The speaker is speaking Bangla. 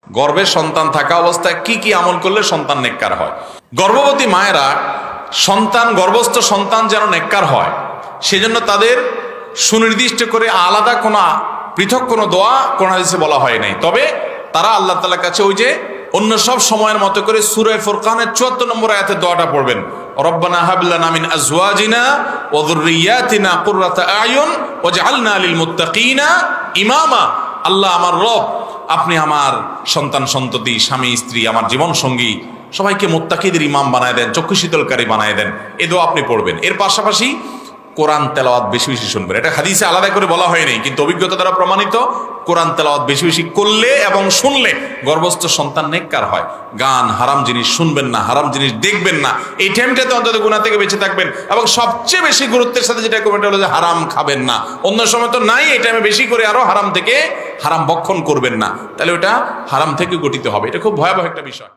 গর্ভে সন্তান থাকা অবস্থায় কি কি আমল করলে সন্তান নেককার হয়। গর্ভবতী মায়েরা গর্ভস্থ সন্তান যেন নেককার হয় সেজন্য তাদের সুনির্দিষ্ট করে আলাদা কোনো পৃথক কোনো দোয়া কোন হাদিসে বলা হয় নাই। তবে তারা আল্লাহ তাআলার কাছে ওই যে অন্য সব সময়ের মতো করে সূরা ফুরকানের ৭৪ নম্বর আয়াতের দোয়াটা পড়বেন, রব্বানা হাব লানা মিন আজওয়াজিনা ওয়া যুররিয়াতিনা কুররাতা আয়ুন ওয়াজআলনা লিল মুত্তাকিনা ইমামা। আল্লাহ আমার রব, আপনি আমার সন্তান সন্ততি, স্বামী স্ত্রী, আমার জীবন সঙ্গী সবাইকে মুত্তাকিদের ইমাম বানায় দেন, চক্ষু শীতলকারী বানায় দেন। এ দোয়া আপনি পড়বেন। এর পাশাপাশি কোরআন তেলাওয়াত বেশি বেশি শুনবেন। এটা হাদিসে আলাদা করে বলা হয় নাই, কিন্তু অভিজ্ঞতা দ্বারা প্রমাণিত কোরআন তেলাওয়াত বেশি বেশি করলে এবং শুনলে গর্ভস্থ সন্তান নেককার হয়। গান, হারাম জিনিস শুনবেন না, হারাম জিনিস দেখবেন না। এই টাইমটাতে অন্তত গুনাহ থেকে বেঁচে থাকবেন। এবং সবচেয়ে বেশি গুরুত্বের সাথে যেটা করবেন হলো যে হারাম খাবেন না। অন্য সময় তো নাই, এই টাইমে বেশি করে আরো হারাম ভক্ষণ করবেন না, তাহলে ওটা হারাম থেকে গঠিত হবে। এটা খুব ভয়াবহ একটা বিষয়।